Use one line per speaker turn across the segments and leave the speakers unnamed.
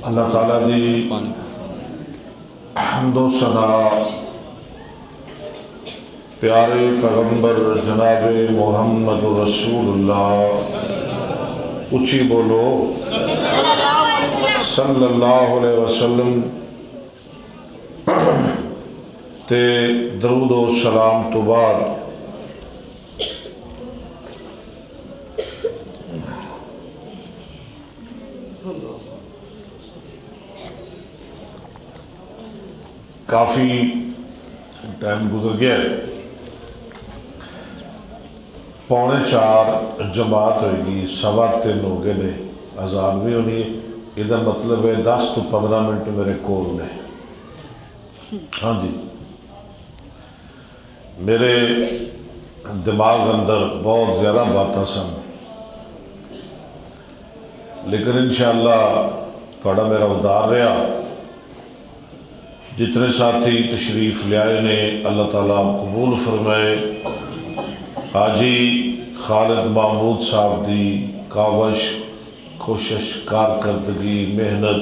اللہ تعالیٰ دی حمد و ثنا پیارے پیغمبر جناب محمد رسول اللہ اچھی بولو صلی اللہ علیہ وسلم تے درود و سلام تو بعد کافی ٹائم گزر گیا ہے، 3:45 جماعت ہوئے گی، 3:15 ہو گئے نے، اذان بھی ہونی ہے۔ یہ مطلب ہے 10 تو 15 منٹ میرے کول نے۔ ہاں جی، میرے دماغ اندر بہت زیادہ باتیں سن، لیکن انشاءاللہ تھوڑا میرا ادار رہا۔ جتنے ساتھی تشریف لے آئے نے اللہ تعالیٰ قبول فرمائے۔ حاجی خالد محمود صاحب دی کاوش، کوشش، کارکردگی، محنت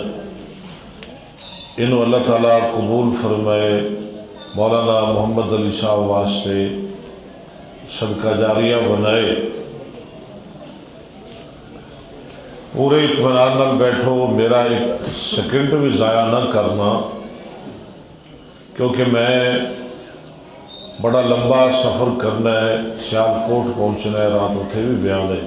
انہوں اللہ تعالیٰ قبول فرمائے۔ مولانا محمد علی صاحب واسطے صدقہ جاریہ بنائے۔ پورے اطمینان نال بیٹھو، میرا ایک سیکنڈ بھی ضائع نہ کرنا، کیونکہ میں بڑا لمبا سفر کرنا ہے، سیالکوٹ پہنچنا ہے، رات اتھے بھی بیان ہے۔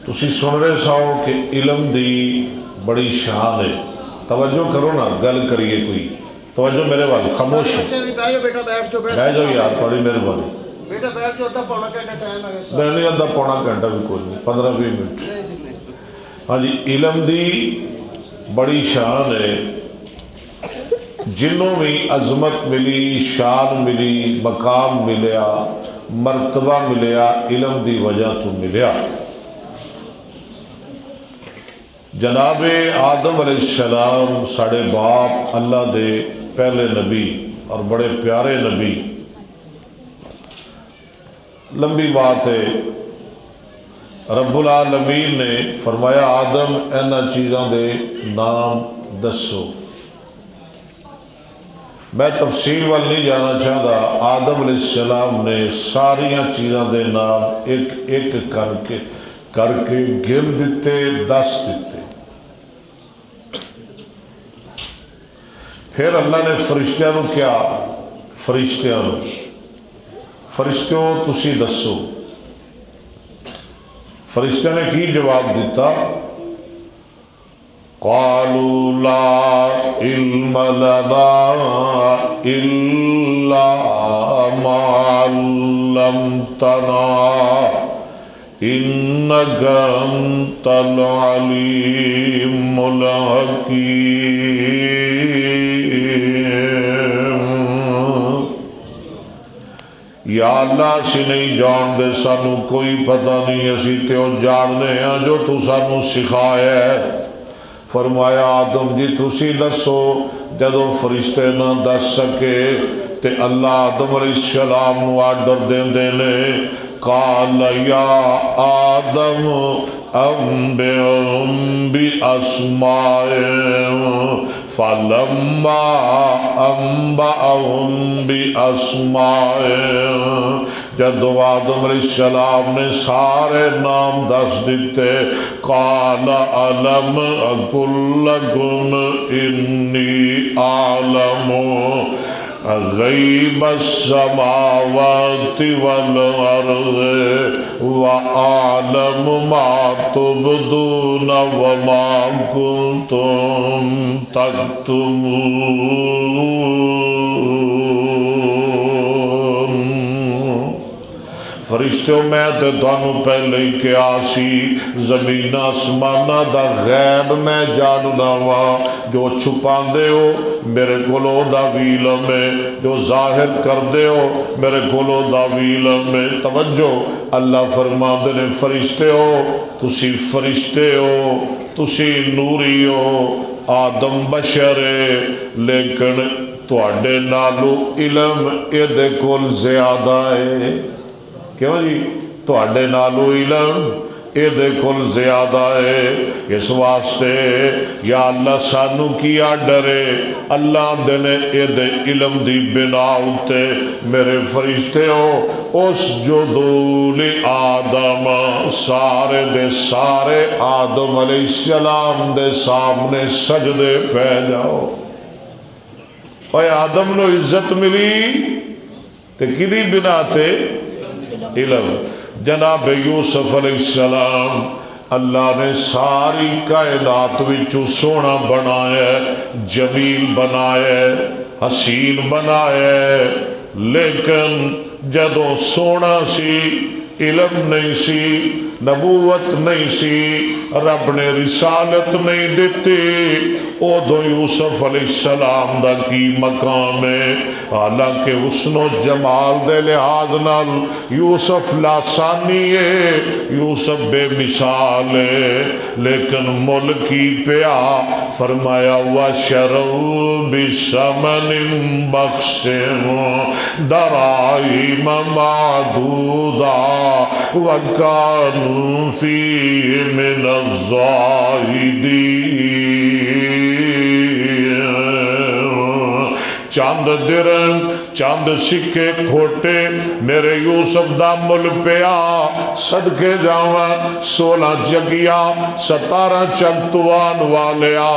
تسی سن رہے ساؤ کہ علم دی بڑی شان ہے۔ توجہ کرو نا، گل کریے کوئی توجہ میرے وال، خاموش ہے، بیٹھ جاؤ یار، تھوڑی مہربانی۔ میں نہیں آدھا پونا گھنٹہ بھی کوئی نہیں، 15-20 منٹ۔ ہاں جی، علم دی بڑی شان ہے۔ جنوں بھی عظمت ملی، شان ملی، مقام ملیا، مرتبہ ملیا، علم دی وجہ تو ملیا۔ جناب آدم علیہ السلام ساڑھے باپ اللہ دے پہلے نبی اور بڑے پیارے نبی۔ لمبی بات ہے، رب العالمین نے فرمایا آدم اینا چیزاں دے نام دسو۔ میں تفصیل وال نہیں جانا چاہتا۔ آدم علیہ السلام نے ساریاں چیزاں دے نام ایک ایک کر کے گر دیتے، 10 دیتے۔ پھر اللہ نے فرشتیاں نو کیا، فرشتیوں تسی دسو۔ فرشتیاں نے کی جواب دیتا، قالوا لا علم لنا الا ما علمتنا انك انت العليم الحكيم۔ یا اللہ اسی نہیں جان دے، سانو کوئی پتہ نہیں، اسی تیو جاننے ہیں جو تو سانو سکھایا ہے۔ فرمایا آدم جی تسی دسو۔ جدو فرشتے نہ دس سکے تے اللہ آدم علیہ السلام نو آرڈر دین دینے، قال یا آدم انبئہم باسمائہم، فلما انبأہم باسمائہم، جدو آدم علیہ السلام نے سارے نام دس دیتے، قال علم اقل لکم انی اعلم غیب السماوات والارض وَأَعْلَمُ مَا تُبْدُونَ وَمَا كُنْتُمْ تَكْتُمُونَ۔ فرشتوں میں تے تانوں پہلے ہی کیا سی، زمین آسمانہ دا غیب میں جاننا وا، جو چھپان دے ہو میرے کولو دا بھی علم ہے، جو ظاہر کر دے ہو میرے کولو دا بھی علم ہے۔ توجہ، اللہ فرما دے نے فرشتے ہو، تسی نوری ہو، آدم بشر ہے، لیکن تواڈے نالو علم ایدے کول زیادہ ہے۔ کیوں جی؟ تواڈے نالو علم اے دے کل زیادہ ہے، اس واسطے یا اللہ سانو کیا ڈرے اللہ دے نے اے دے علم دی بنا اتے میرے فرشتے ہو اس جدول آدم سارے دے سارے آدم علیہ السلام دے سامنے سجدے پہ جاؤ۔ اے آدم نو عزت ملی تے کدی بنا تے علم۔ جناب یوسف علیہ السلام اللہ نے ساری کائنات وچوں سونا بنایا، جمیل بنایا، حسین بنایا، لیکن جدوں سونا سی علم نہیں سی، نبوت نہیں سی، رب نے رسالت نہیں دیتی، ادو یوسف علیہ السلام دا کی مقام ہے۔ حالانکہ حسن و جمال دے لحاظ نال یوسف لاسانی ہے، یوسف بے مثال ہے، لیکن ملکی پیا فرمایا وَشَرَوْا بِثَمَنٍ بَخْسٍ دَرَاہِمَ مَعْدُودَةٍ وَكَانُوا فِيهِ مِنَ الزَّاهِدِينَ۔ چاند درم چاند سکے کھوٹے میرے یوسف دا مل پیا، صدقے جاواں 16 چکیا 17 چک توان والیا،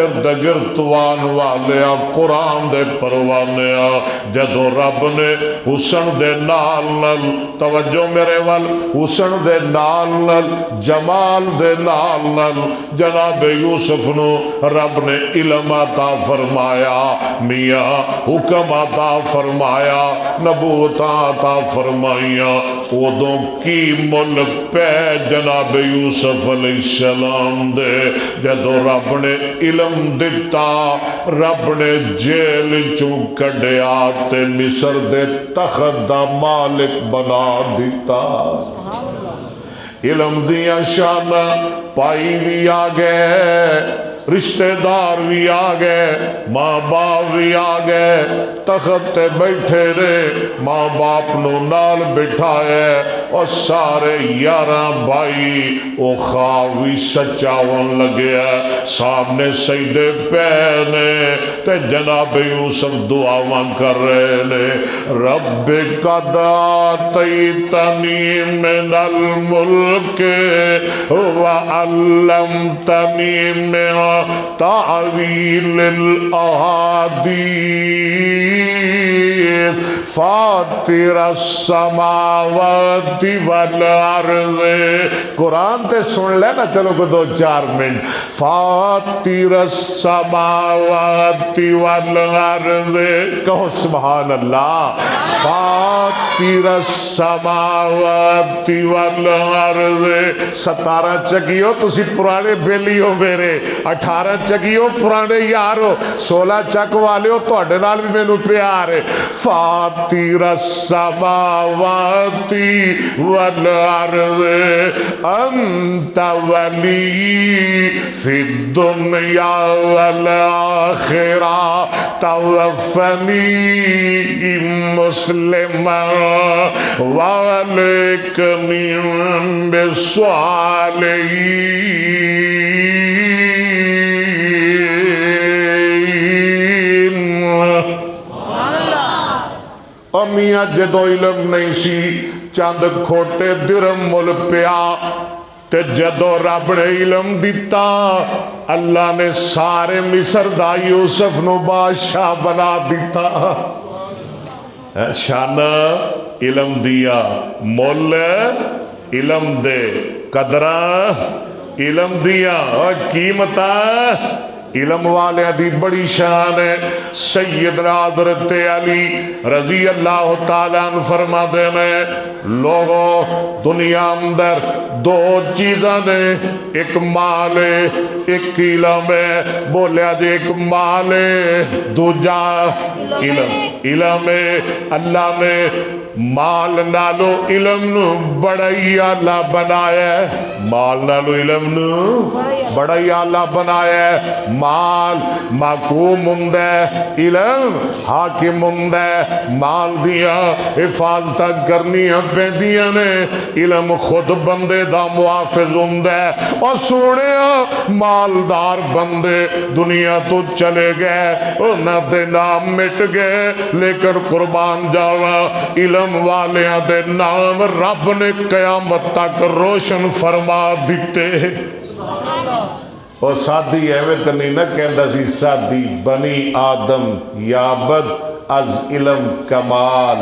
ارد گرد توان والیا، قرآن دے پروانیا۔ جدو رب نے حسن دے نال نال توجہ میرے وال، حسن دے نال نال جمال دے نال نال جناب یوسف نو رب نے علم عطا فرمایا، میاں حکم عطا فرمایا، نبوت عطا فرمائیا۔ ادوں کی ملک پہ جناب یوسف علیہ السلام دے جدو رب نے علم دتا، رب نے جیل چوں کڈیا تے مصر دے تخت دا مالک بنا دیتا۔ علم دیا شانہ پائی بھی آ گئے، رشتہ دار بھی آ گئے، ماں باپ بھی آ گئے، تخت تے بیٹھے رہے، ماں باپ نو نال بٹھائے، اور سارے 11 بھائی او خواب بھی سچاون لگیا، سامنے سجدے پہنے تے جناب یوسف دعاواں کر رہے نے، رب قد آتیتنی من الملک وعلمتنی من تعویل الاحادیث فاطر السماوات والارض۔ قرآن تے سن لے نا، چلو کو 2-4 منٹ۔ فاطر السماوات والارض، کہو سبحان اللہ۔ فاطر السماوات والارض۔ 17 چکیو تسی پرانے بیلی ہو میرے، 18 چکیو پرانے یار ہو، 16 چک والے ہو تواڈے نال بھی مینوں پیار ہے۔ فاطر السماوات والارض انت ولی فی الدنیا والآخرہ توفنی مسلما والحقنی بالصالحین۔ میاں جدو علم نہیں سی، چند کھوٹے درم مل پیا، تے جدو رب نے علم دیتا، اللہ نے سارے مصر دا یوسف نو بادشاہ بنا دیتا۔ شان علم دیا، مول علم دے، قدرہ علم دیا، اور قیمتہ علم والے دی بڑی شان ہے۔ سیدنا حضرت علی رضی اللہ تعالیٰ عنہ فرما دینے، لوگوں دنیا اندر 2 چیزاں نے، ایک مال ہے ایک علم ہے۔ بولیا جی ایک مال ہے دوجا علم۔ علم ہے اللہ نے مال نالو علم نو بڑا ہی آلہ بنایا ہے، مال نالو علم نو بڑا ہی آلہ بنایا ہے۔ مال محکوم ہوندا ہے، علم حاکم ہوندا ہے۔ مال دیا حفاظت کرنیاں پیندیاں نے، علم خود بندے دا محافظ ہوندا ہے۔ اور سونیا مالدار بندے دنیا تو چلے گئے، انہاں دے نام مٹ گئے، لیکن قربان جاوا علم والیاں دے نام رب نے قیامت تک روشن فرما دیتے۔ اور سادی ایویں تے نہیں نہ کہندا سی، سادی بنی آدم یابد از علم کمال۔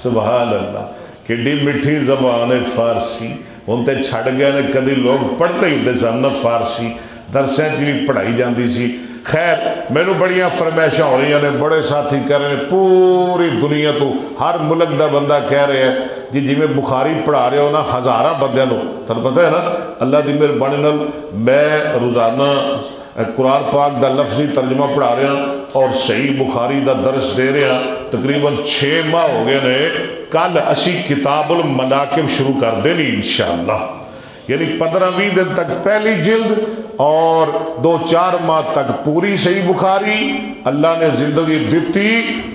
سبحان اللہ، کڈی میٹھی زبان ہے فارسی، ہن تے چھڑ گئے نے، کدی لوگ پڑھتے ہی ہوندے سن فارسی، درسیں چ بھی پڑھائی جاندی سی۔ خیر مینوں بڑیاں فرمائشاں ہو رہی ہیں، بڑے ساتھی کہہ رہے ہیں، پوری دنیا تو ہر ملک دا بندہ کہہ رہے ہیں جی جویں بخاری پڑھا رہے ہو نا ہزاراں بندیاں نو، تانوں پتہ ہے نا اللہ دی مہربانی نال میں روزانہ قرآن پاک دا لفظی ترجمہ پڑھا رہا اور صحیح بخاری دا درس دے رہا، تقریباً 6 ماہ ہو گئے نے۔ کل اسی کتاب المناقب شروع کر دینی انشاءاللہ، یعنی 15-20 دن تک پہلی جلد اور 2-4 ماہ تک پوری صحیح بخاری اللہ نے زندگی دیتی،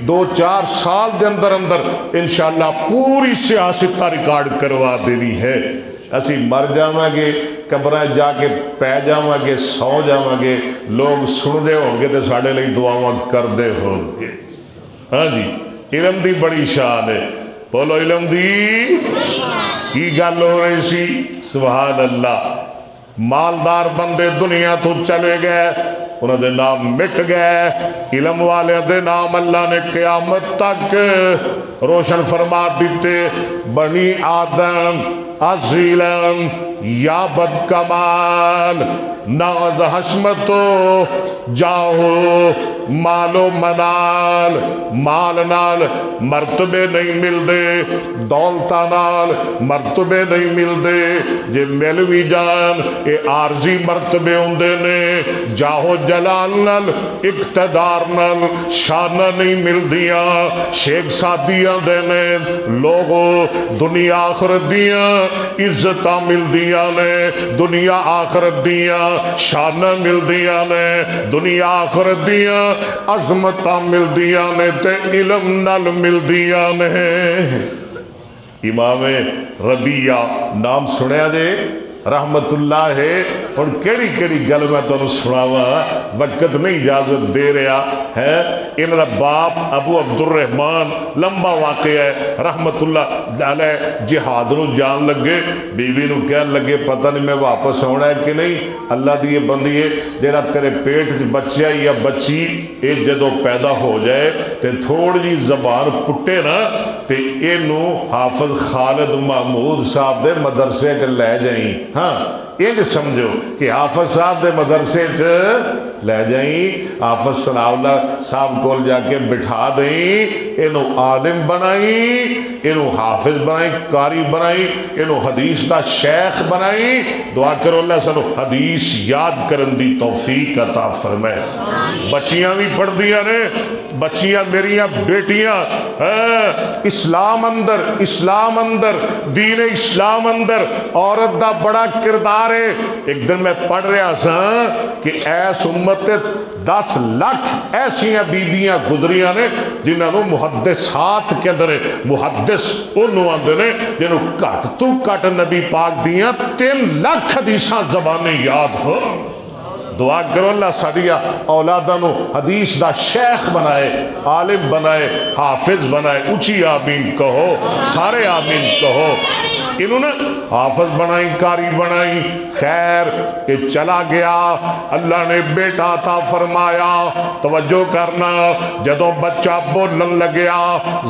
2-4 سال دے اندر اندر انشاءاللہ پوری سیاست کا ریکارڈ کروا دینی ہے۔ اسی مر جاواں گے، قبراں جا کے پے جاواں گے، سو جاواں گے، لوگ سن دے ہون گے تے ساڈے لئی دعاواں کردے ہون گے۔ ہاں جی، علم دی بڑی شان ہے، بولو علم دی کی گل ہو رہی سی؟ سبحان اللہ۔ مالدار بندے دنیا تو چلے گئے، انہوں دے نام مٹ گئے، علم والے دے نام اللہ نے قیامت تک روشن فرما دیتے۔ بنی آدم از علم یا بد کمال، ناز حشمتو جاہو مالو منال، مال نال مرتبے نہیں ملدے، دولتہ نال مرتبے نہیں ملدے، جے مل بھی جان اے عارضی مرتبے ہوندے نے، جاہو جلال نال اقتدار نال شانہ نہیں ملدیاں۔ شیخ سادیاں دے نے لوگوں دنیا آخرت دیاں عزتاں ملدیاں نے، دنیا آخرت دیاں شانہ ملدیاں نے، دنیا آخرت دیاں عظمتاں ملدیاں نے تے علم نال ملدیاں نے۔ امام ربیعہ نام سنیا جے رحمت اللہ ہے، اور کیڑی کیڑی گل میں تانوں سناواں، وقت نہیں اجازت دے رہا ہے۔ انہاں دا باپ ابو عبد الرحمن لمبا واقعہ ہے رحمت اللہ علیہ، جہاد نو جان لگے، بیوی نو کہن لگے پتہ نہیں میں واپس آنا ہے کہ نہیں، اللہ دی یہ بندی ہے جیڑا تیرے پیٹ وچ بچہ یا بچی اے جدوں پیدا ہو جائے تے تھوڑی جی زبان پٹے نا تے اینو حافظ خالد محمود صاحب دے مدرسے چ لے جائیں۔ ہاں یہ سمجھو کہ حافظ صاحب دے مدرسے چ لے جائیں، حافظ ثناء اللہ صاحب کول جا کے بٹھا دیں، اینو عالم بنائیں، اینو حافظ بنائیں، قاری بنائیں، اینو حدیث دا شیخ بنائیں۔ دعا کرو اللہ سانو حدیث یاد کرن دی توفیق عطا فرمائے۔ بچیاں بھی پڑھ دیا نے، بچیاں میریاں بیٹیاں اسلام اندر، اسلام اندر، دین اسلام اندر عورت دا بڑا کردار ہے۔ ایک دن میں پڑھ رہا سا کہ ایس امت 10 لاکھ ایسیاں بیبیاں گزریاں نے جنہاں نو محدثات کے اندر محدث انہوں آندے نے جنہوں کٹ تو کٹ نبی پاک دیاں 3 لاکھ حدیثاں زبانیں یاد ہو۔ دعا کرو اللہ ساڈیاں اولاداں نو حدیث دا شیخ بنائے، عالم بنائے، حافظ بنائے۔ اونچی آمین کہو، سارے آمین کہو۔ انہوں نے حافظ بنائیں، قاری بنائیں۔ خیر یہ چلا گیا، اللہ نے بیٹا عطا فرمایا۔ توجہ کرنا، جدوں بچہ بولن لگیا،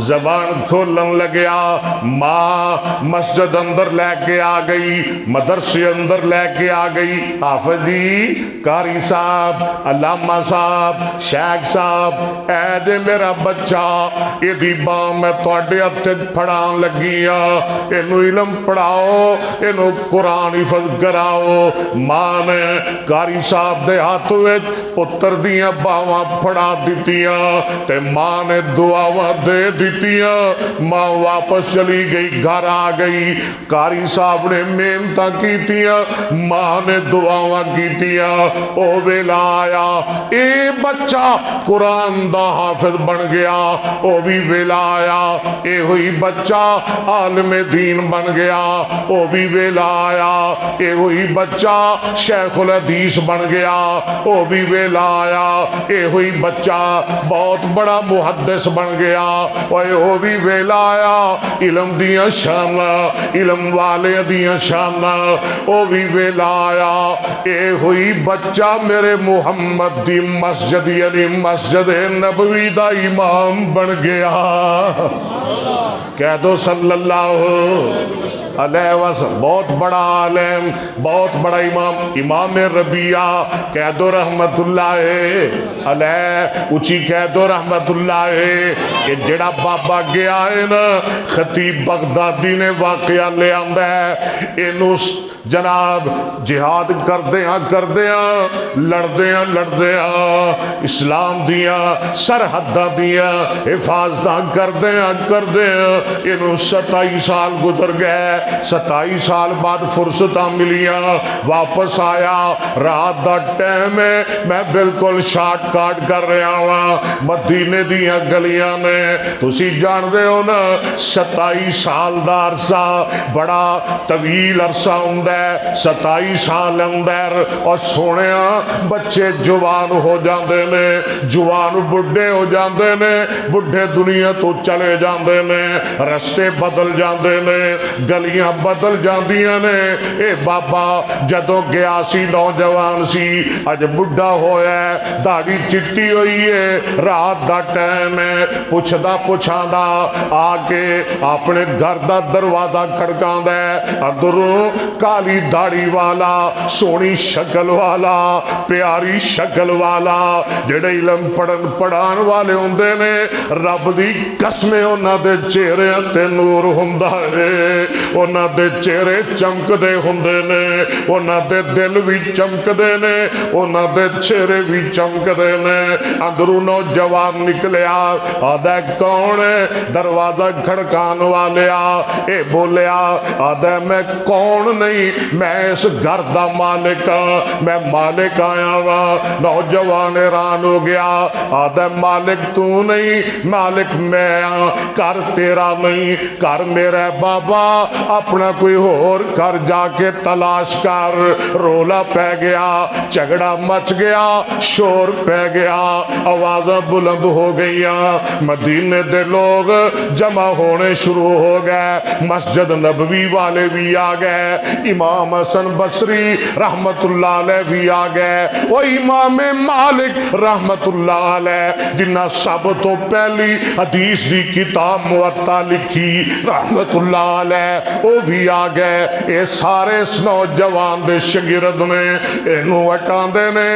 زبان کھولن لگیا، ماں مسجد اندر لے کے آ گئی، مدرسے اندر لے کے آ گئی، حافظ جی قاری صاحب علامہ صاحب شیخ صاحب اے جے میرا بچہ یہ باں میں تواڈے ہتھ پھڑان لگی ہاں اینو علم پڑھاؤ اینو قرآن حفظ کراؤ ماں نے قاری صاحب دے ہاتھ وچ پتر دیاں باواں پھڑا دتیاں تے ماں نے دعاواں دے دتیاں ماں واپس چلی گئی گھر آ گئی قاری صاحب نے محنتاں کیتیاں ماں نے دعاواں کیتیاں او ویلا آیا اے بچہ قرآن دا حافظ بن گیا او بھی ویلا آیا اے ہوئی بچہ عالم دین بن گیا او بھی ویلا آیا اے ہوئی بچہ شیخ الحدیث بن گیا او بھی ویلا آیا اے ہوئی بچہ بہت بڑا محدث بن گیا او بھی ویلا آیا علم دیاں شانہ علم والے دیاں شانہ او بھی ویلا آیا اے ہوئی بچہ میرے محمد دی مسجد یعنی مسجد نبوی دا امام بن گیا کہہ دو صلی اللہ علیہ وسلم بہت بڑا عالم بہت بڑا امام ربیعہ کہہ دو رحمت اللہ علیہ اچھی کہہ دو رحمت اللہ کہ جڑا بابا گیا ہے نا خطیب بغدادی نے واقعہ لے آندا ہے اینو جناب جہاد کردیاں لڑدیاں اسلام دیاں سرحداں دیاں حفاظتاں کردیاں اینو 27 سال گزر گئے 27 سال بعد فرصتاں ملیاں واپس آیا رات دا ٹائم ہے میں بالکل شارٹ کاٹ کر رہا ہوں مدینے دیاں گلیاں نے تسی جان دے ہو نا 27 سال دا عرصہ بڑا طویل عرصہ ہوندا ہے 27 سال اندر اور سونیاں بچے جوان ہو جاندے نے جوان بڈھے ہو جاندے نے بڈھے دنیا تو چلے جاندے نے رستے بدل جاندے نے گلیاں بدل جاندیاں نے اے بابا جدوں گیا سی نوجوان سی اج بڈھا ہویا ہے داڑھی چٹی ہوئی ہے رات دا ٹائم ہے پچھاندا آ کے اپنے گھر دا دروازہ کھڑکاندا ہے اندروں کالی داڑھی والا سونی شکل والا پیاری شکل والا جڑے علم پڑھان والے ہوندے نے رب دی قسم انہاں دے چہرے تے نور ہوندا ہے انہاں دے چہرے چمکدے ہوندے نے انہاں دے دل بھی چمکدے نے انہاں دے چہرے بھی چمکدے نے اندروں نوجوان نکلیا آدھا کون ہے دروازہ کھڑکان والیا اے بولیا آدھا میں کون نہیں میں اس گھر دا مالک ہاں میں مالک آیا ہاں نوجوان حیران ہو گیا آدھا مالک تو نہیں مالک میں ہاں کر تیرا نہیں کر میرا بابا اپنا کوئی اور کر جا کے تلاش کر رولا پہ گیا جھگڑا مچ گیا شور پہ گیا آوازاں بلند ہو گئیاں مدینے دے لوگ جمع ہونے شروع ہو گئے مسجد نبوی والے بھی آ گئے امام حسن بصری رحمت اللہ علیہ بھی آ گئے وہ امام مالک رحمت اللہ علیہ جنہ سب تو پہلی حدیث دی کتاب موطا لکھی رحمت اللہ علیہ وہ بھی آ گئے اے سارے اس نوجوان دے شگرد نے اینو ہٹان دے نے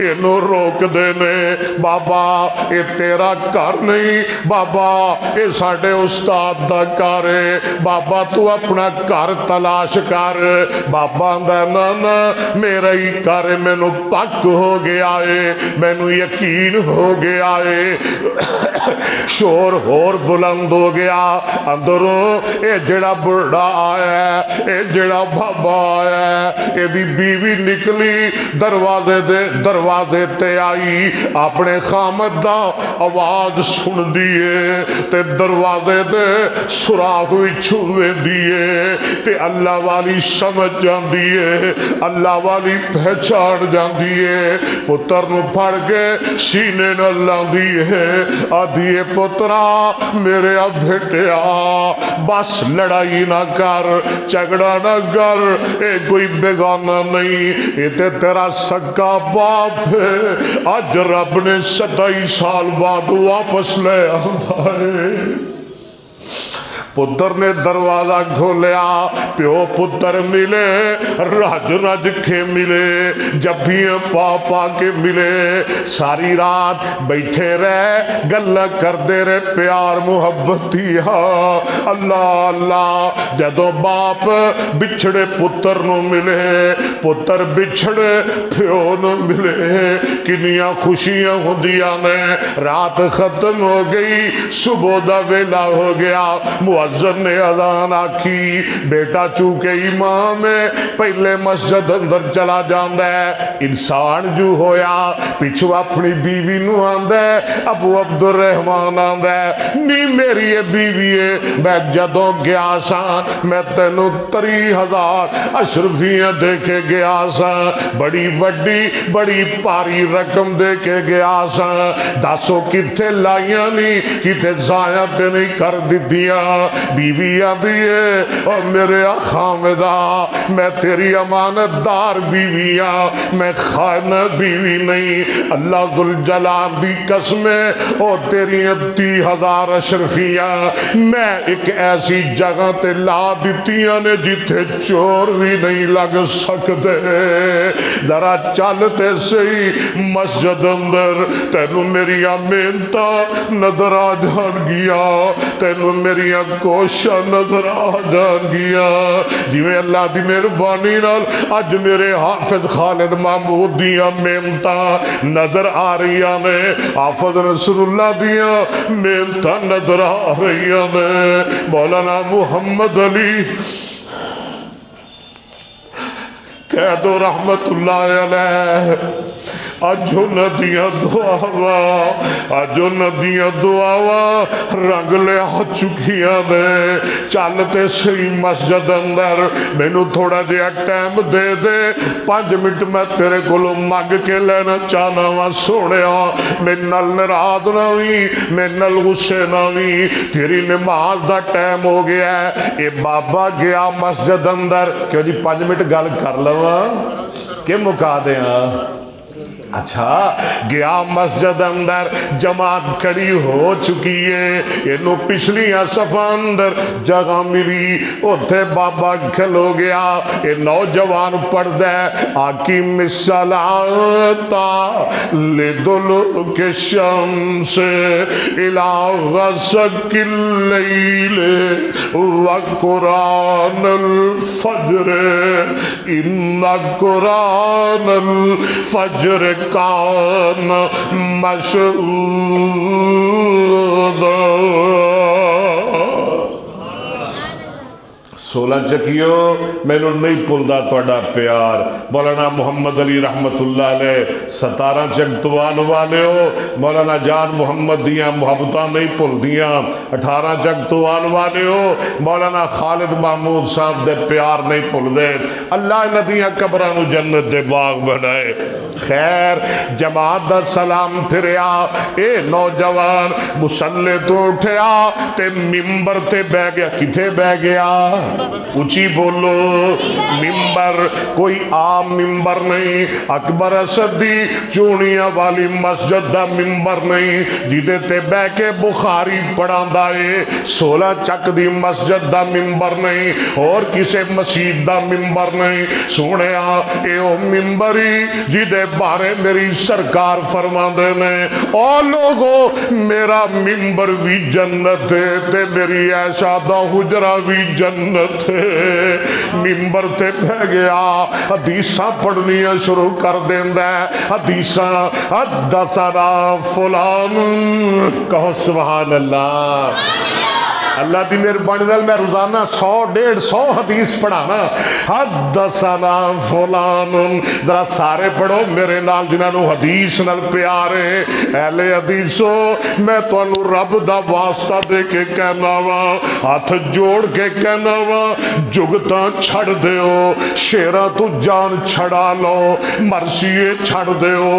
اینو روک دے نے بابا اے تیرا کار نہیں بابا اے ساڑھے استاد دا کار ہے بابا تو اپنا کار تلاش کر بابا دا نانا میرا ہی کار میں نو پک ہو گیا ہے میں نو یقین ہو گیا ہے شور ہور بلند ہو گیا اندروں اے جڑا بڑا آیا ہے اے جڑا بابا آیا ہے اے دی بیوی نکلی دروازے تے آئی اپنے خامد دا آواز سن دیئے تے دروازے دے سراغ چھوے دیئے تے اللہ والی سمجھ جان دیئے اللہ والی پہچان جان دیئے پتر نو پھڑ کے سینے نہ لان دیئے آدھیے پترا میرے اب بھٹیا بس لڑائی نہ کر جھگڑا نہ کر اے کوئی بیگانہ نہیں اے تے تیرا سکا باپ ہے آج رب نے 27 سال بعد واپس لے آتا ہے پتر نے دروازہ کھولیا، پیو پتر ملے، رج رج کے ملے، جبیاں پا پا کے ملے، ساری رات بیٹھے رہے، گلا کردے رہے، پیار محبت دیا، اللہ اللہ۔ جدو باپ بچھڑے پتر نو ملے، پتر بچھڑے پیو نو ملے، کنیاں خوشیاں ہوندیاں نے۔ رات ختم ہو گئی، صبح دا ویلا ہو گیا، مؤذن نے اذان آکھی، بیٹا چونکہ امام ہے پہلے مسجد اندر چلا جاندا ہے۔ انسان جو ہویا پچھو اپنی بیوی نو آندا ہے، ابو عبد الرحمان آندا ہے، نی میری یہ بیوی ہے، میں جدوں گیا سا میں تینوں 30,000 اشرفیاں دے کے گیا سا، بڑی وڈی بڑی پاری رقم دے کے گیا سا، دسو کتے لائیاں نہیں، کتے ضائع تے نہیں کر دتیاں۔ بیوی آدھی ہے، اور میرے خامدہ میں تیری امانت دار بیوی ہاں، میں خائن بیوی نہیں، اللہ ذوالجلال دی قسم ہے، او تیری 30,000 اشرفیاں میں ایک ایسی جگہ تے لا دیتیاں نے جتھے چور بھی نہیں لگ سکتے، ذرا چلتے سہی مسجد اندر، تینوں میری محنتا نظر آ جان گیا، تینوں میری کوشاں نظر آ جان گیا، جویں اللہ دی مہربانی نال اج میرے حافظ خالد محمود دیاں محنتاں نظر آ رہیاں نے، حافظ نصر اللہ دیاں محنتاں نظر آ رہیاں نے، مولانا محمد علی کہہ دو رحمت اللہ علیہ، اجو ندیاں دعاواں، اجو ندیاں دعاواں رنگ لے آ چکیاں نے، چلتے سی مسجد اندر، مینوں تھوڑا جہا ٹائم دے دے، 5 منٹ میں تیرے کولوں منگ کے لینا چاہنا وا سونیا، میرے نال ناراض نہ ہوئی، میرے نال غصے نہ ہوئی، تیری نماز دا ٹائم ہو گیا ہے۔ اے بابا گیا مسجد اندر، کیوں جی 5 منٹ گل کر لواں کہ مکا دیاں؟ اچھا گیا مسجد اندر، جماعت کھڑی ہو چکی ہے، انہوں پچھلی صفحہ اندر جگہ ملی، اتھے بابا کھلو گیا، یہ نوجوان پڑھ دے، آقیم الصلاۃ لدلوک الشمس الی غسق اللیل وقرآن الفجر ان قرآن الفجر کان مشہود۔ سولہ چکیو مینوں نہیں پلدا تہاڈا پیار، مولانا محمد علی رحمت اللہ علیہ 17 چکتوان والے ہو، مولانا جان محمد دیاں محبتاں نہیں پلدیاں، 18 چکتوان والے ہو، مولانا خالد محمود صاحب دے پیار نہیں پلدے، اللہ ندیاں قبراں نو جنت دے باغ بنائے۔ خیر جماعت دا سلام پھریا، اے نوجوان مصلے تو اٹھیا تے ممبر تے بہ گیا، کتے بہ گیا؟ اونچی بولو، ممبر کوئی عام ممبر نہیں، اکبر اسد دی چونیاں والی مسجد دا ممبر نہیں، جیدے تے بہ کے بخاری پڑھاندا ہے، 16 چک دی مسجد دا ممبر نہیں، اور کسے مسجد دا ممبر نہیں، سونیا اے او ممبری جیدے بارے میری سرکار فرماندے نے، او لوگو میرا ممبر بھی جنت ہے تے میری عائشہ دا حجرہ بھی جنت ہے۔ ممبر تے بہ گیا، حدیثاں پڑھنیاں شروع کر دیندا ہے، حدیثاں حدثنا فلان، کہو سبحان اللہ۔ اللہ دی مہربانی نال میں روزانہ 100-150 حدیث پڑھانا، حدثنا فلان، ذرا سارے پڑھو میرے نال جنہاں نو حدیث نال پیار ہے، اہل حدیثو میں تانوں رب دا واسطہ دے کے کہنا وا، ہاتھ جوڑ کے کہنا وا، جگتاں چھڑ دیو، شیراں تو جان چھڑا لو، مرثیے چھڑ دیو،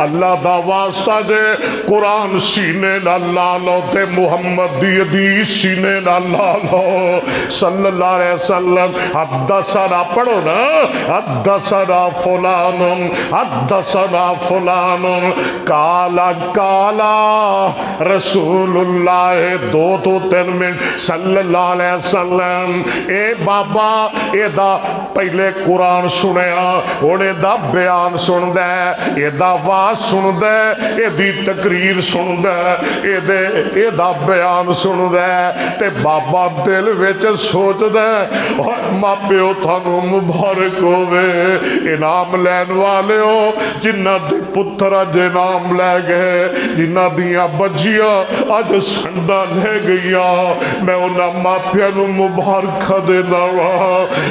اللہ دا واسطہ دے قرآن سینے نال لا لو تے محمد دی حدیث سینے سینے نہ لا لو صلی اللہ علیہ وسلم حدثنا پڑھو نا حدثنا فلان حدثنا فلان کالا کالا رسول اللہ 2 3 منٹ صلی اللہ علیہ وسلم اے بابا اے دا پہلے قرآن سنیا ہن اے دا بیان سن دے اے دا واز سن دے اے دی تقریر سن دے اے دا بیان سن دے تے بابا دل وچ سوچ دے ماں پیو تھانوں مبارک ہووے انعام لین والے ہو جنہ دے پتر اج انعام لے گئے جنہ دیاں بچیاں اج سنڈا لے گئیاں میں انہاں ماں پیو نوں مبارک دینا وا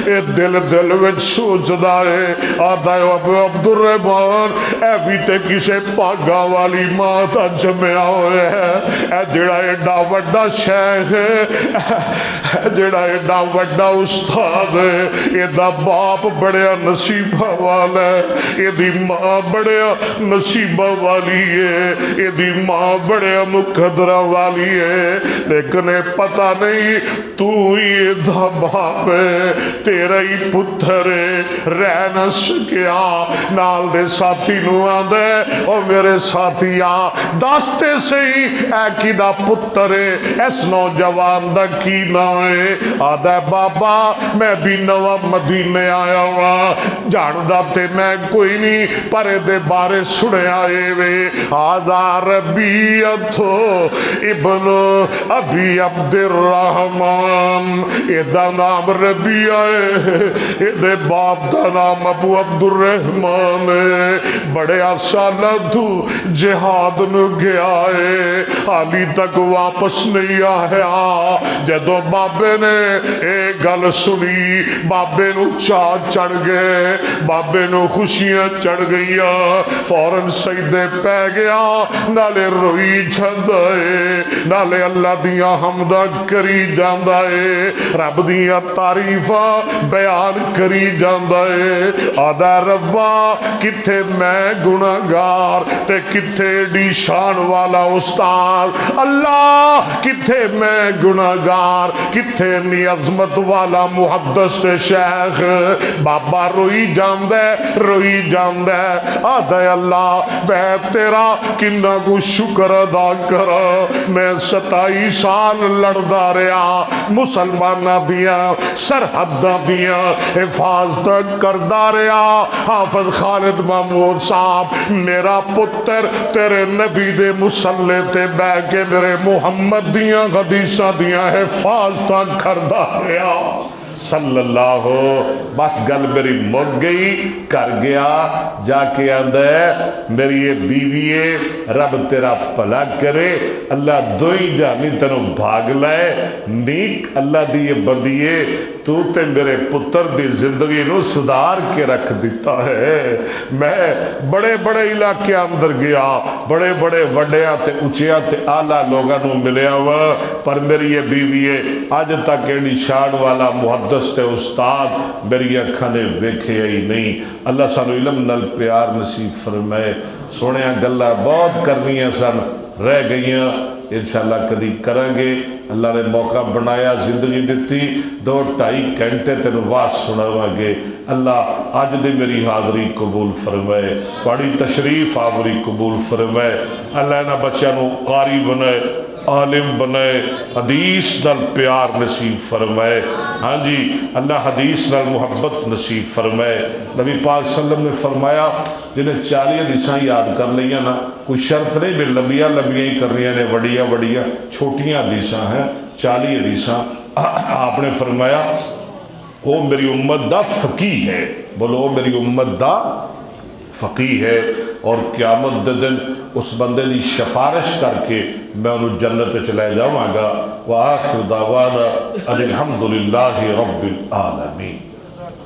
اے دل وچ سوچدا اے آدا ابو عبد الرحمان اے بھی تے کسے پاگا والی ماں دا جمیا ہوئے ہے اے جڑا ایڈا وڈا شیخ ہے جڑا ایڈا وڈا استاد ہے اے دا باپ بڑیا نصیبہ والا ہے اے دی ماں بڑیا نصیبہ والی ہے اے دی ماں بڑیا مقدرہ والی ہے لیکن پتہ نہیں تو ہی دا باپ ہے تیرا ہی پتر ہے رہ نہ سکیا نال دے ساتھی نو آندے او میرے ساتھیا دستے صحیح اے کی دا پتر ہے اس نوجوان دا کی نام ہے آدھے بابا میں بھی نوا مدینے آیا ہوا جاندا تے میں کوئی نہیں پر دے بارے سنے آئے وے آدھا ربیعتو ابن ابی عبد الرحمن اے دا نام ربیع ہے اے دے باپ دا نام ابو عبد الرحمن ہے بڑے سالاں تو جہاد نو گیا ہے حالی تک واپس نہیں آیا جدو بابے نے اے گل سنی بابے نو چاہ چڑھ گئے بابے نو خوشیاں چڑھ گئیاں فوراً سجدے پہ گیا نالے روئی جاندا ہے نالے اللہ دیاں حمداں کری جاندا ہے رب دیاں تعریفاں بیان کری جاندا ہے آدھا ربا کتھے میں گناہگار تے کتھے ڈی شان والا استاد اللہ کتھے میں گناہگار کتھے نی عظمت والا محدث تے شیخ بابا روئی جاندے آدھے اللہ میں تیرا کنہ کو شکر ادا کرا میں 27 سال لڑدا رہا مسلمانہ دیاں سرحدہ دیاں حفاظت کردا رہا حافظ خالد محمود صاحب میرا پتر تیرے نبی دے مصلے تے بہ کے میرے محمد دیاں حدیثاں دیاں حفاظتاں کردا رہا صلی اللہ بس گل میری مک گئی کر گیا جا کے آندہ ہے میری یہ بیوی ہے رب تیرا پلا کرے اللہ دوئی جانی تنو بھاگ لائے نیک اللہ دیئے بندیے تو تے میرے پتر دی زندگی نو صدار کے رکھ دیتا ہے میں بڑے بڑے علاقے اندر گیا بڑے بڑے وڈیاں تے اچھیاں تے آلہ لوگاں نو ملیا ہوا پر میری یہ بیوی ہے آج تک اینی شان والا محدث تے استاد میری اکھاں نے ویکھے ہی نہیں اللہ سانو علم نال پیار نصیب فرمائے سونے گلاں بہت کرنیاں سن رہ گئیاں انشاءاللہ کدی کریں گے اللہ نے موقع بنایا زندگی دیتی 2-2.5 گھنٹے تینوں واز سناواں گے اللہ اج دی میری حاضری قبول فرمائے تھوڑی تشریف آوری قبول فرمائے اللہ انہاں بچیاں نوں قاری بنائے عالم بنائے حدیث نال پیار نصیب فرمائے ہاں جی اللہ حدیث نال محبت نصیب فرمائے نبی پاک صلی اللہ علیہ وسلم نے فرمایا جنہیں 40 حدیثاں یاد کر لیاں نا کوئی شرط نہیں بھی لمبیاں لمبیاں ہی کر رہی نے وڑیاں وڑیاں چھوٹیاں حدیثاں ہیں 40 حدیثاں آپ نے فرمایا وہ میری امت دا فقیہ ہے بولو وہ میری امت دا فقیہ ہے اور قیامت دے دن اس بندے دی شفارش کر کے میں انہوں جنت چلے جاؤں گا وآخر دعوانا الحمدللہ رب العالمین